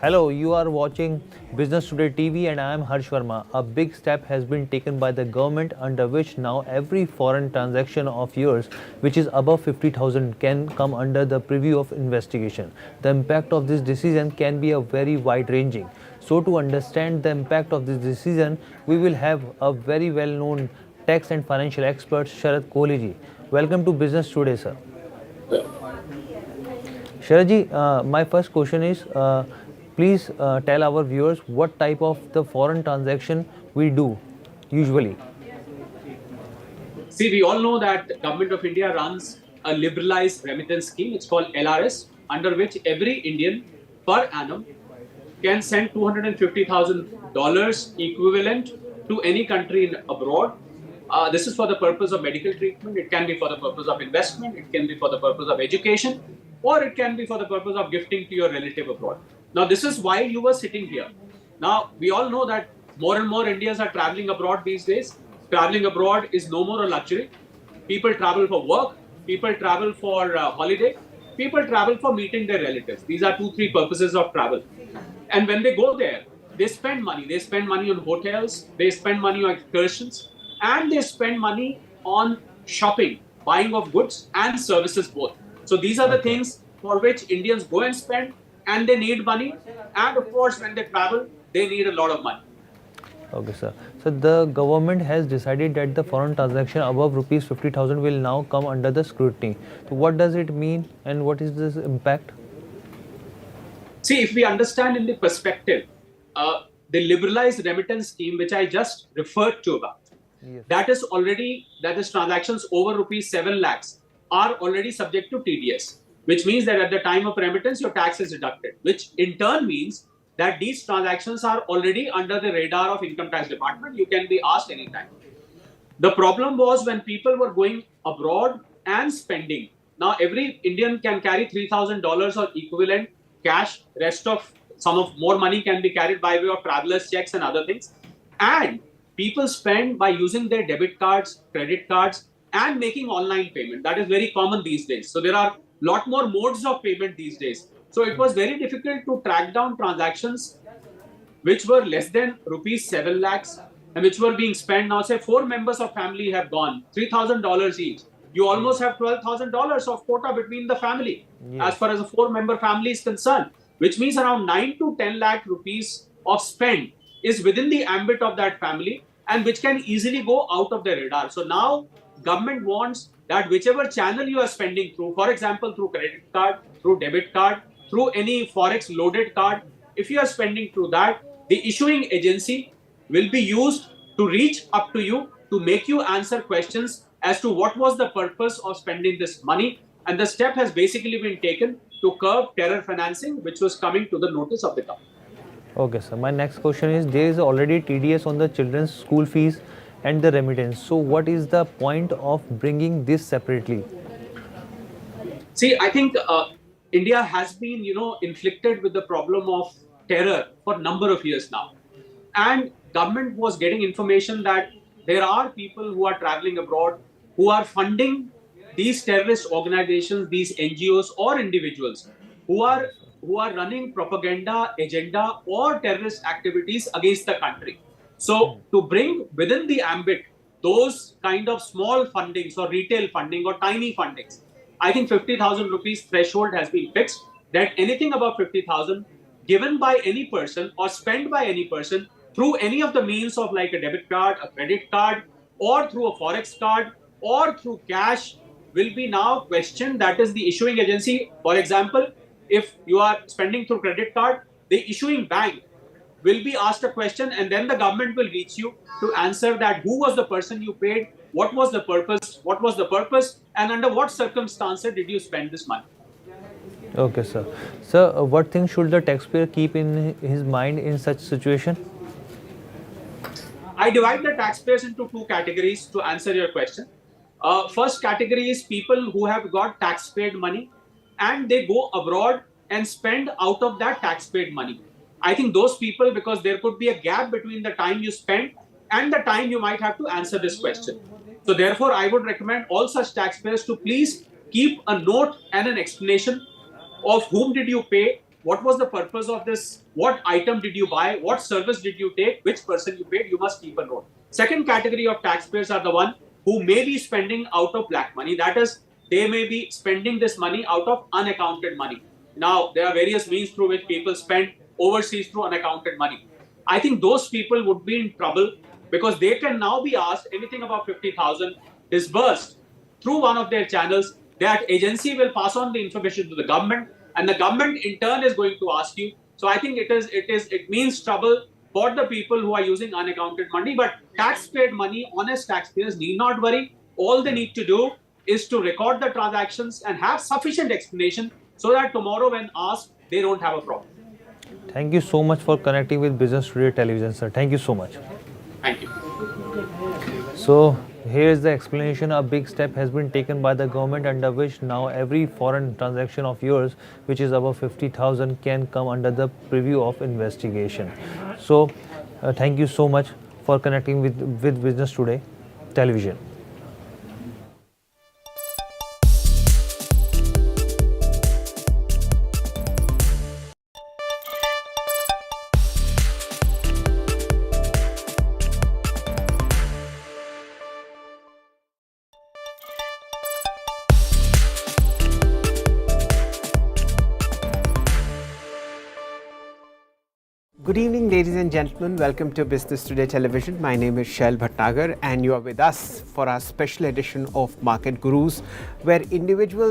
Hello, you are watching Business Today TV and I am Harsh Verma. A big step has been taken by the government under which now every foreign transaction of yours which is above 50,000 can come under the preview of investigation. The impact of this decision can be a very wide ranging. So to understand the impact of this decision, we will have a very well known tax and financial expert Sharad Kohli ji. Welcome to Business Today, sir. Sharaji, my first question is, please tell our viewers what type of the foreign transaction we do usually. See, we all know that the Government of India runs a liberalized remittance scheme. It's called LRS, under which every Indian per annum can send $250,000 equivalent to any country abroad. This is for the purpose of medical treatment. It can be for the purpose of investment. It can be for the purpose of education, or it can be for the purpose of gifting to your relative abroad. Now, this is why you were sitting here. Now, we all know that more and more Indians are traveling abroad these days. Traveling abroad is no more a luxury. People travel for work. People travel for holiday. People travel for meeting their relatives. These are 2-3 purposes of travel. And when they go there, they spend money. They spend money on hotels. They spend money on excursions. And they spend money on shopping, buying of goods and services both. So these are the things for which Indians go and spend, and they need money. And of course, when they travel, they need a lot of money. Okay, sir. So the government has decided that the foreign transaction above rupees 50,000 will now come under the scrutiny. So what does it mean and what is this impact? See, if we understand in the perspective, the liberalized remittance scheme, which I just referred to about, Yes. that is transactions over rupees 7 lakhs are already subject to TDS, which means that at the time of remittance, your tax is deducted, which in turn means that these transactions are already under the radar of Income Tax Department. You can be asked anytime. The problem was when people were going abroad and spending. Now, every Indian can carry $3,000 or equivalent cash. Rest of some of more money can be carried by way of travelers' checks and other things. And people spend by using their debit cards, credit cards, and making online payment. That is very common these days. So there are a lot more modes of payment these days. So it was very difficult to track down transactions which were less than rupees 7 lakhs and which were being spent. Now, say 4 members of family have gone, $3,000 each. You almost have $12,000 of quota between the family, as far as a 4-member family is concerned, which means around 9 to 10 lakh rupees of spend is within the ambit of that family and which can easily go out of the radar. So now government wants that whichever channel you are spending through, for example, through credit card, through debit card, through any forex loaded card, if you are spending through that, the issuing agency will be used to reach up to you to make you answer questions as to what was the purpose of spending this money. And the step has basically been taken to curb terror financing, which was coming to the notice of the government. Okay, sir. My next question is, there is already TDS on the children's school fees and the remittance. So what is the point of bringing this separately? See, I think India has been, inflicted with the problem of terror for a number of years now. And government was getting information that there are people who are traveling abroad who are funding these terrorist organizations, these NGOs or individuals who are running propaganda, agenda or terrorist activities against the country. So to bring within the ambit those kind of small fundings or retail funding or tiny fundings, I think 50,000 rupees threshold has been fixed, that anything above 50,000 given by any person or spent by any person through any of the means of like a debit card, a credit card, or through a forex card, or through cash will be now questioned. That is the issuing agency. For example, if you are spending through credit card, the issuing bank will be asked a question and then the government will reach you to answer that who was the person you paid, what was the purpose, and under what circumstances did you spend this money. Okay, sir. Sir, what things should the taxpayer keep in his mind in such situation? I divide the taxpayers into 2 categories to answer your question. First category is people who have got tax paid money and they go abroad and spend out of that tax paid money. I think those people, because there could be a gap between the time you spend and the time you might have to answer this question. So therefore, I would recommend all such taxpayers to please keep a note and an explanation of whom did you pay, what was the purpose of this, what item did you buy, what service did you take, which person you paid, you must keep a note. Second category of taxpayers are the one who may be spending out of black money. That is, they may be spending this money out of unaccounted money. Now, there are various means through which people spend overseas through unaccounted money. I think those people would be in trouble because they can now be asked anything above 50,000 disbursed through one of their channels. That agency will pass on the information to the government, and the government in turn is going to ask you. So I think it means trouble for the people who are using unaccounted money. But tax-paid money, honest taxpayers need not worry. All they need to do is to record the transactions and have sufficient explanation so that tomorrow when asked, they don't have a problem. Thank you so much for connecting with Business Today Television, sir. Thank you so much. Thank you. So here is the explanation. A big step has been taken by the government under which now every foreign transaction of yours which is above 50,000 can come under the preview of investigation. So thank you so much for connecting with Business Today Television. Good evening, ladies and gentlemen. Welcome to Business Today Television. My name is Shail Bhatnagar, and you are with us for our special edition of Market Gurus, where individuals